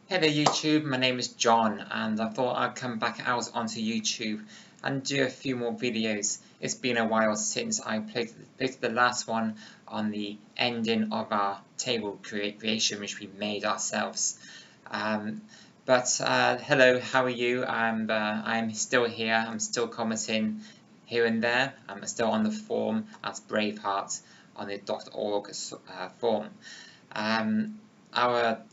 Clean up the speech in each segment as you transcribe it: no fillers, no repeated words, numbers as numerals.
Hey there YouTube, my name is John and I thought I'd come back out onto YouTube and do a few more videos. It's been a while since I played the last one on the ending of our table creation which we made ourselves. Hello, how are you? I'm still here, I'm still commenting here and there. I'm still on the forum as Braveheart on the .org forum. Our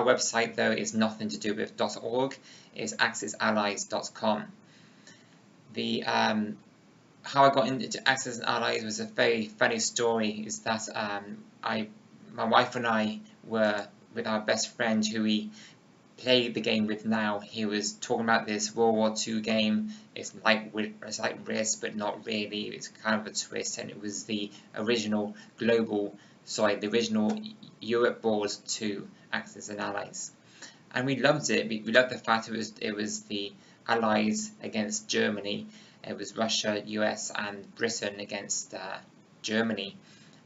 website though is nothing to do with .org. It's AxisAllies.com. The how I got into AxisAllies was a very funny story. Is that my wife and I were with our best friend who we play the game with now. He was talking about this World War II game. It's like Risk, but not really. It's kind of a twist, and it was the original the original Europe board to AxisAllies, and we loved it. We loved the fact it was the Allies against Germany. It was Russia, US, and Britain against Germany,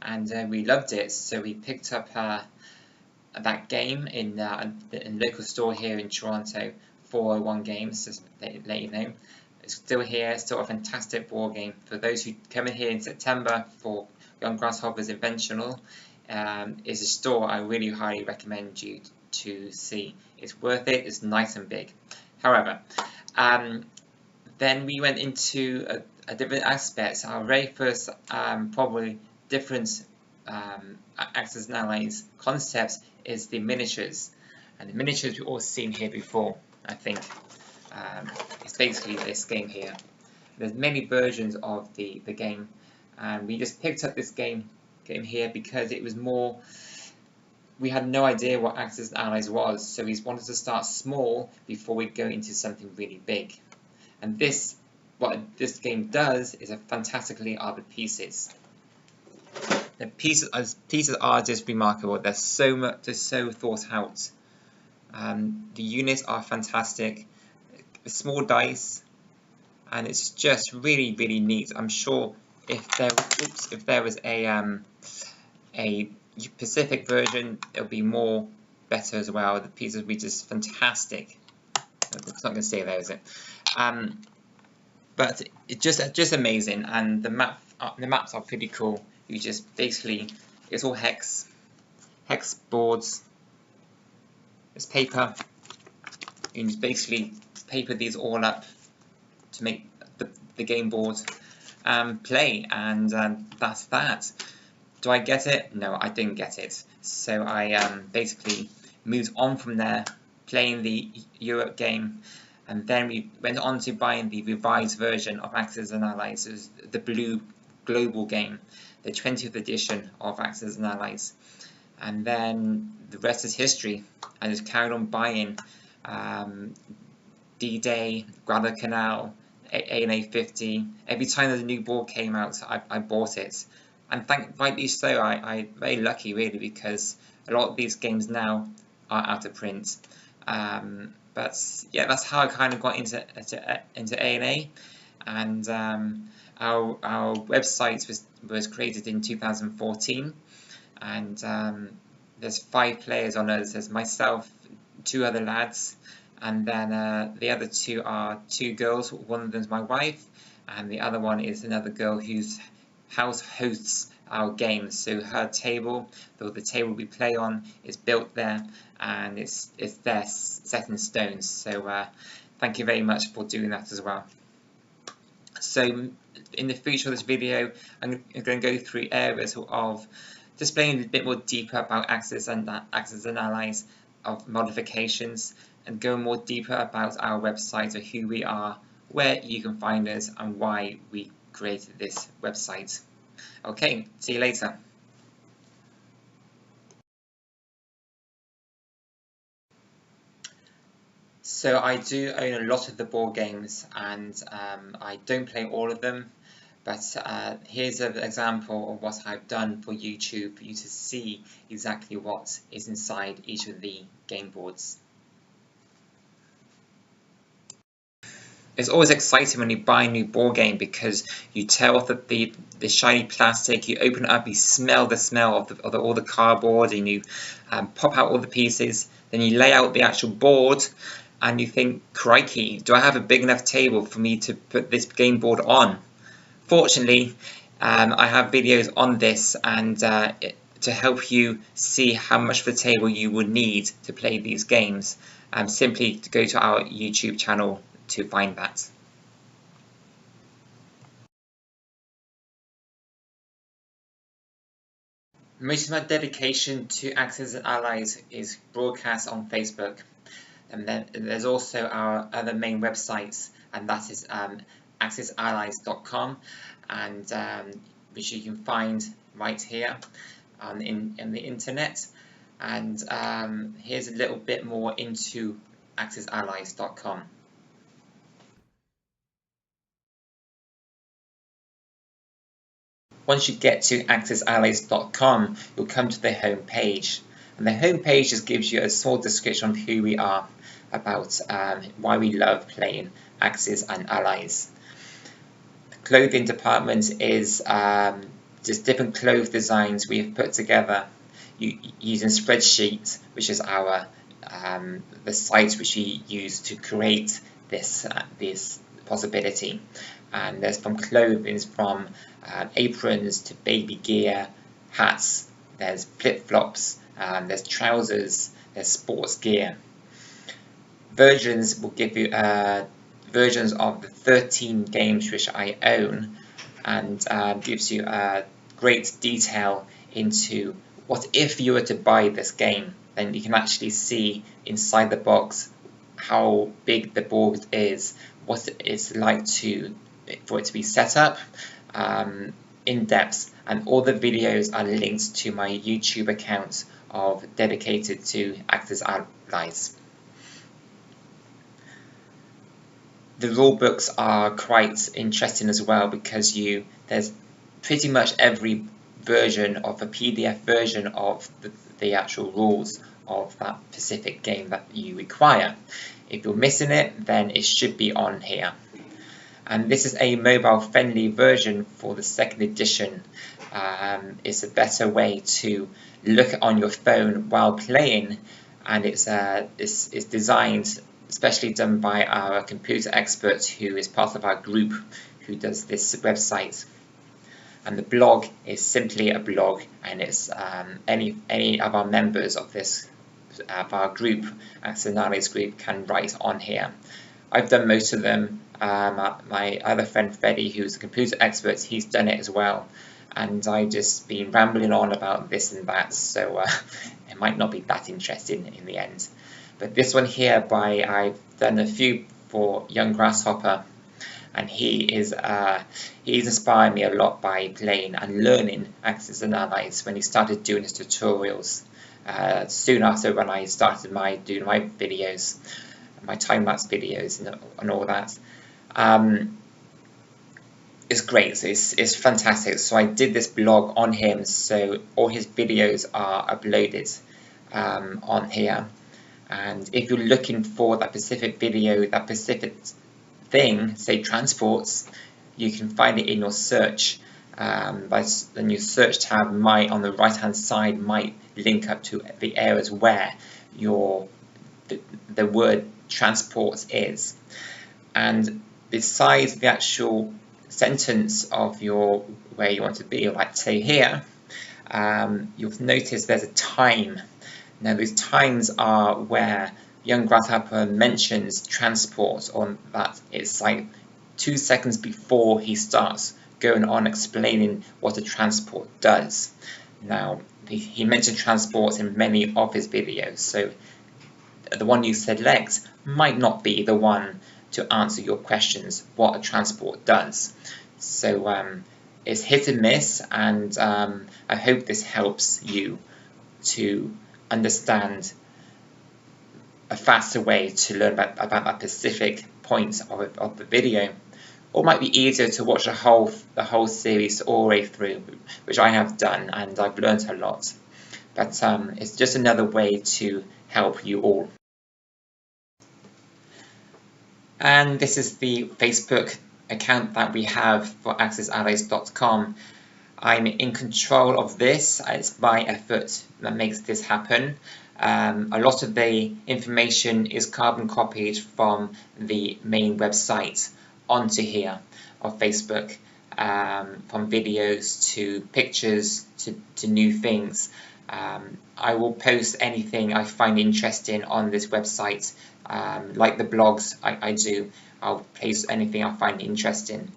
and we loved it. So we picked up that game in local store here in Toronto, 401 Games, just to let you know. It's still here, still a fantastic board game. For those who come in here in September for Young Grasshoppers Inventional, is a store I really highly recommend you to see. It's worth it, it's nice and big. However, then we went into a different aspect. Our very first probably different AxisAllies concepts is the miniatures, and the miniatures we've all seen here before. I think it's basically this game here. There's many versions of the game, and we just picked up this game here because it was more. We had no idea what AxisAllies was, so we wanted to start small before we go into something really big. And what this game does is fantastically are the pieces. The pieces are just remarkable. They're so thought out. The units are fantastic. Small dice, and it's just really neat. I'm sure if there was a Pacific version, it'll be more better as well. The pieces will be just fantastic. It's not going to stay there, is it? But it's just amazing, and the maps are pretty cool. You just basically, it's all hex boards. It's paper. You just basically paper these all up to make the game board play, and that's that. Do I get it? No, I didn't get it. So I basically moved on from there, playing the Europe game, and then we went on to buying the revised version of AxisAllies. It was the blue global game, the 20th edition of AxisAllies, and then the rest is history. I just carried on buying D-Day, Guadalcanal, A&A 50. Every time there's a new board came out, I bought it. And rightly so, I'm very lucky really, because a lot of these games now are out of print. But yeah, that's how I kind of got into A&A, and our website was created in 2014, and there's 5 players on us. There's myself, 2 other lads, and then the other 2 are 2 girls. One of them's my wife, and the other one is another girl whose house hosts our games. So her table, the table we play on, is built there, and it's there set in stone. So thank you very much for doing that as well. So in the future of this video, I'm going to go through areas of displaying a bit more deeper about AxisAllies, of modifications, and go more deeper about our website, or who we are, where you can find us, and why we created this website. Okay, see you later. So I do own a lot of the board games, and I don't play all of them, but here's an example of what I've done for YouTube for you to see exactly what is inside each of the game boards. It's always exciting when you buy a new board game because you tear off the shiny plastic, you open it up, you smell the smell of all the cardboard, and you pop out all the pieces. Then you lay out the actual board, and you think, crikey, do I have a big enough table for me to put this game board on? Fortunately, I have videos on this and to help you see how much of a table you would need to play these games. Simply to go to our YouTube channel to find that. Most of my dedication to Axis and Allies is broadcast on Facebook, and then there's also our other main websites, and that is AxisAllies.com, and which you can find right here in the internet. And here's a little bit more into AxisAllies.com. Once you get to AxisAllies.com, you'll come to the home page. And the home page just gives you a small description of who we are, about why we love playing Axis and Allies. The clothing department is just different clothes designs we have put together using spreadsheets, which is our the site which we use to create this possibility. And there's from clothing, from aprons to baby gear, hats, there's flip-flops, there's trousers, there's sports gear. Versions will give you versions of the 13 games which I own, and gives you great detail into what if you were to buy this game. Then you can actually see inside the box how big the board is, what it's like for it to be set up in depth, and all the videos are linked to my YouTube account dedicated to Axis Allies. The rule books are quite interesting as well, because there's pretty much every version of a PDF version of the actual rules of that specific game that you require. If you're missing it, then it should be on here. And this is a mobile friendly version for the second edition. It's a better way to look on your phone while playing, and it's designed, especially done by our computer expert who is part of our group who does this website. And the blog is simply a blog, and it's any of our members of our group, AxisAllies group, can write on here. I've done most of them. My other friend Freddie, who's a computer expert, he's done it as well, and I've just been rambling on about this and that, so it might not be that interesting in the end. But this one here, I've done a few for Young Grasshopper, and he's inspired me a lot by playing and learning Axis and Allies when he started doing his tutorials soon after when I started doing my videos, my time-lapse videos and all that. It's great, so it's fantastic. So I did this blog on him, so all his videos are uploaded on here. And if you're looking for that specific video, that specific thing, say transports, you can find it in your search. Then your search tab on the right hand side might link up to the areas where the word transports is. And besides the actual sentence of where you want to be, like say here, you'll notice there's a time. Now those times are where Young Grasshopper mentions transport, on that it's like 2 seconds before he starts going on explaining what a transport does. Now he mentioned transport in many of his videos, so the one you select might not be the one to answer your questions what a transport does. So it's hit and miss, and I hope this helps you to understand a faster way to learn about that specific point of the video. Or it might be easier to watch the whole series all the way through, which I have done, and I've learned a lot. But it's just another way to help you all. And this is the Facebook account that we have for AxisAllies.com. I'm in control of this. It's my effort that makes this happen. A lot of the information is carbon copied from the main website onto here of Facebook, from videos to pictures to new things. I will post anything I find interesting on this website, like the blogs I do. I'll post anything I find interesting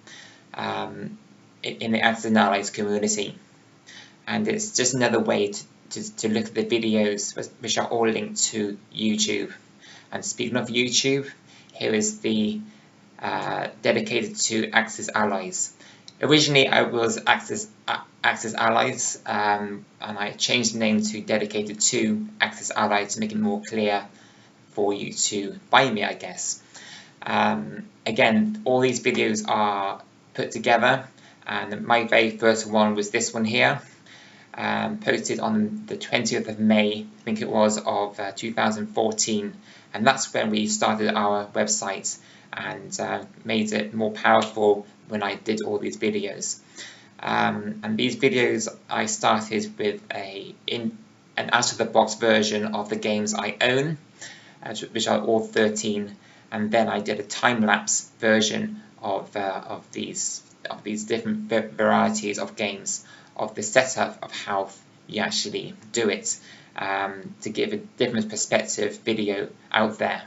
in the AxisAllies community. And it's just another way to look at the videos, which are all linked to YouTube. And speaking of YouTube, here is the dedicated to AxisAllies. Originally I was AxisAllies, and I changed the name to dedicated to AxisAllies to make it more clear for you to find me, I guess. Again, all these videos are put together, and my very first one was this one here, posted on the 20th of May, I think it was, of 2014, and that's when we started our website and made it more powerful when I did all these videos. And these videos I started with an out-of-the-box version of the games I own, which are all 13, and then I did a time-lapse version of these different varieties of games, of the setup of how you actually do it, to give a different perspective video out there.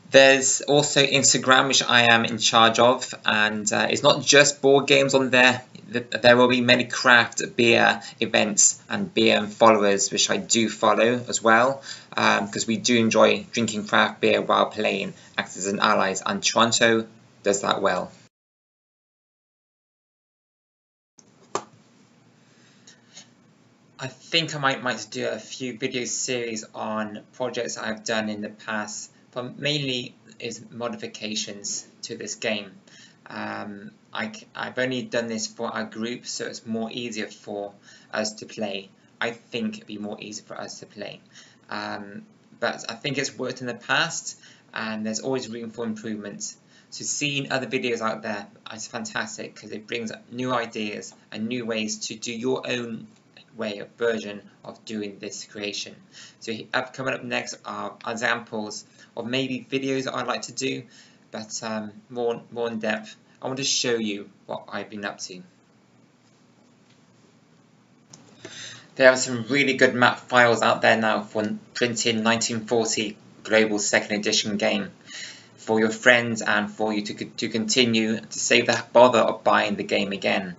There's also Instagram, which I am in charge of, and it's not just board games on there. There will be many craft beer events and beer and followers, which I do follow as well, because we do enjoy drinking craft beer while playing AxisAllies, and Toronto does that well. I think I might do a few video series on projects I've done in the past, but mainly is modifications to this game. I've only done this for our group, so it's more easier for us to play. I think it'd be more easy for us to play. But I think it's worked in the past, and there's always room for improvement. So seeing other videos out there is fantastic, because it brings up new ideas and new ways to do your own version of doing this creation. So coming up next are examples of maybe videos that I'd like to do, but more in depth. I want to show you what I've been up to. There are some really good map files out there now for printing 1940 Global 2nd Edition game for your friends and for you to continue to save the bother of buying the game again.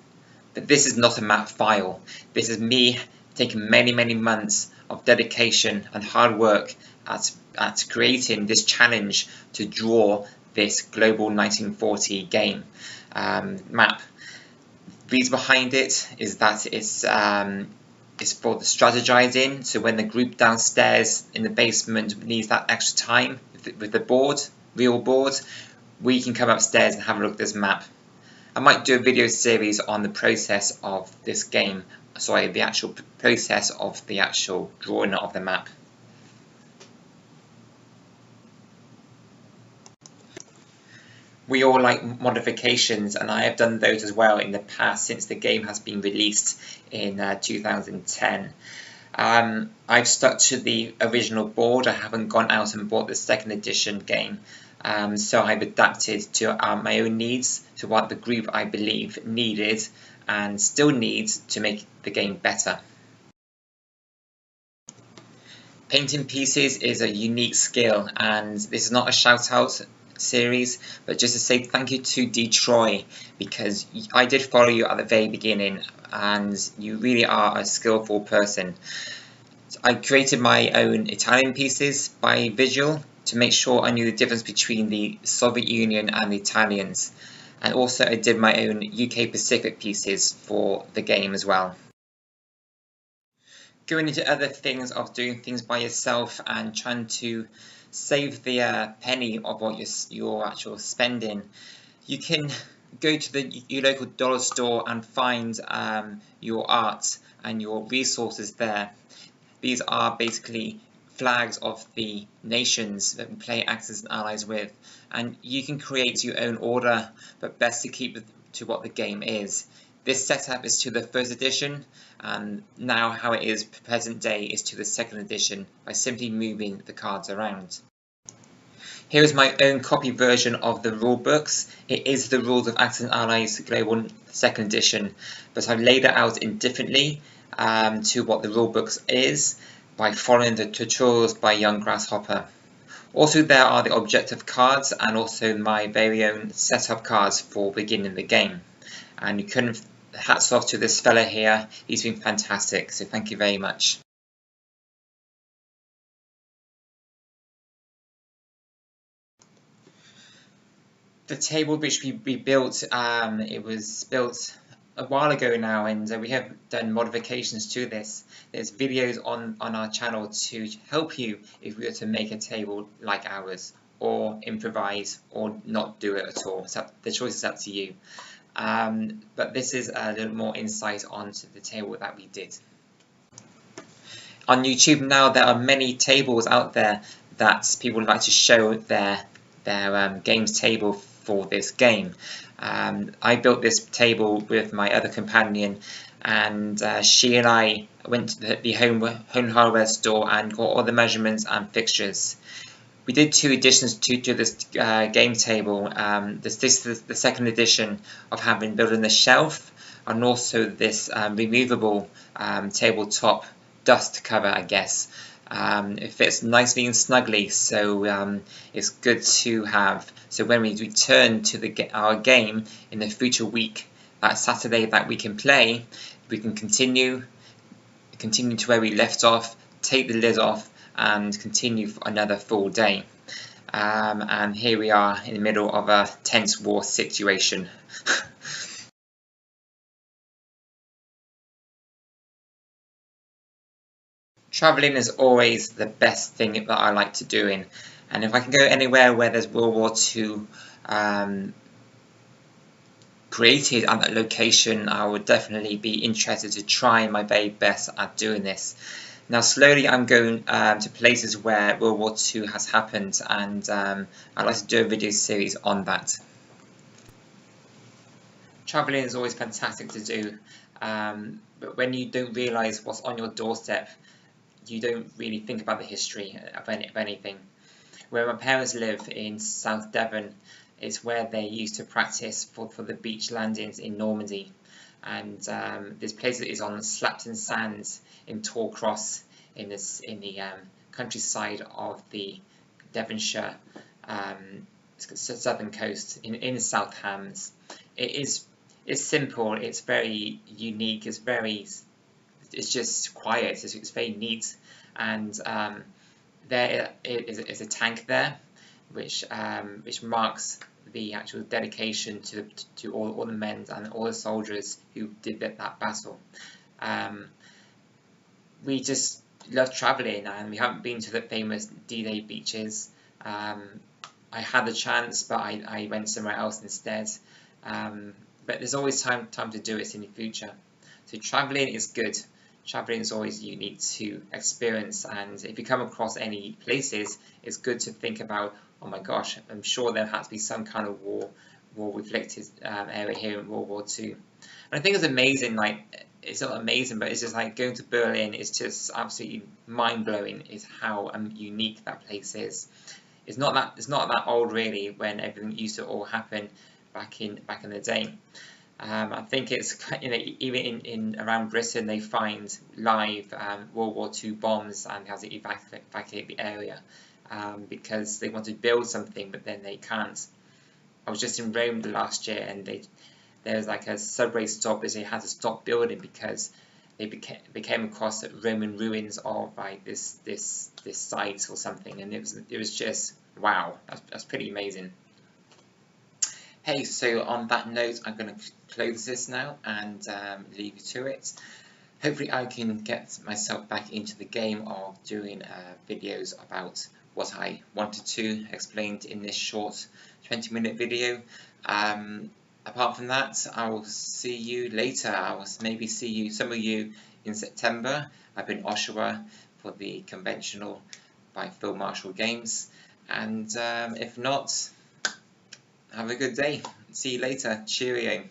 But this is not a map file. This is me taking many months of dedication and hard work at creating this challenge to draw this Global 1940 game map. The reason behind it is that it's for the strategizing, so when the group downstairs in the basement needs that extra time with the real board, we can come upstairs and have a look at this map. I might do a video series on the process of this game, the actual process of the actual drawing of the map. We all like modifications, and I have done those as well in the past since the game has been released in 2010. I've stuck to the original board. I haven't gone out and bought the 2nd edition game. So I've adapted to my own needs, to what the group I believe needed and still needs to make the game better. Painting pieces is a unique skill, and this is not a shout out series, but just to say thank you to Detroit, because I did follow you at the very beginning and you really are a skillful person. I created my own Italian pieces by visual to make sure I knew the difference between the Soviet Union and the Italians, and also I did my own UK Pacific pieces for the game as well. Going into other things of doing things by yourself and trying to save the penny of what you're actually spending, you can go to your local dollar store and find your art and your resources there. These are basically flags of the nations that we play Axis and Allies with, and you can create your own order, but best to keep to what the game is. This setup is to the first edition, and now how it is present day is to the second edition by simply moving the cards around. Here is my own copy version of the rule books. It is the rules of Axis and Allies Global 2nd edition, but I've laid it out indifferently to what the rule books is by following the tutorials by Young Grasshopper. Also there are the objective cards and also my very own setup cards for beginning the game. And you couldn't, hats off to this fella here, he's been fantastic, so thank you very much. The table which we built, it was built a while ago now, and we have done modifications to this. There's videos on our channel to help you if we were to make a table like ours, or improvise, or not do it at all. So the choice is up to you. But this is a little more insight onto the table that we did. On YouTube now, there are many tables out there that people like to show their games table for this game. I built this table with my other companion, and she and I went to the home hardware store and got all the measurements and fixtures. We did 2 editions to this game table. This is the second edition of having building the shelf, and also this removable tabletop dust cover, I guess. It fits nicely and snugly, so it's good to have. So when we return to our game in the future week, that Saturday that we can play, we can continue to where we left off, take the lid off, and continue for another full day. And here we are in the middle of a tense war situation. Travelling is always the best thing that I like to do and if I can go anywhere where there's World War II created at that location, I would definitely be interested to try my very best at doing this. Now slowly I'm going to places where World War II has happened, and I'd like to do a video series on that. Travelling is always fantastic to do, but when you don't realise what's on your doorstep, you don't really think about the history of anything. Where my parents live in South Devon, it's where they used to practice for the beach landings in Normandy. And this place is on Slapton Sands in Torcross in the countryside of the Devonshire southern coast in South Hams. It's simple, it's very unique, it's just quiet, it's very neat, and there is a tank there which marks the actual dedication to all the men and all the soldiers who did that battle. We just love travelling, and we haven't been to the famous D-Day beaches. I had the chance, but I went somewhere else instead. But there's always time to do it in the future. So travelling is good. Travelling is always unique to experience, and if you come across any places, it's good to think about, oh my gosh, I'm sure there had to be some kind of war-reflected area here in World War II. And I think it's amazing, like, it's not amazing, but it's just like going to Berlin is just absolutely mind-blowing, is how unique that place is. It's not that old really, when everything used to all happen back in the day. I think it's, even in around Britain they find live World War II bombs, and they have to evacuate the area because they want to build something, but then they can't. I was just in Rome last year, and there was like a subway stop as they had to stop building because they came across Roman ruins of like this site or something, and it was just wow. That's pretty amazing. Hey, so on that note, I'm going to close this now and leave you to it. Hopefully I can get myself back into the game of doing videos about what I wanted to explain in this short 20-minute video. Apart from that, I will see you later. I will maybe see some of you in September up in Oshawa for the conventional by Phil Marshall Games. And if not, have a good day. See you later. Cheerio.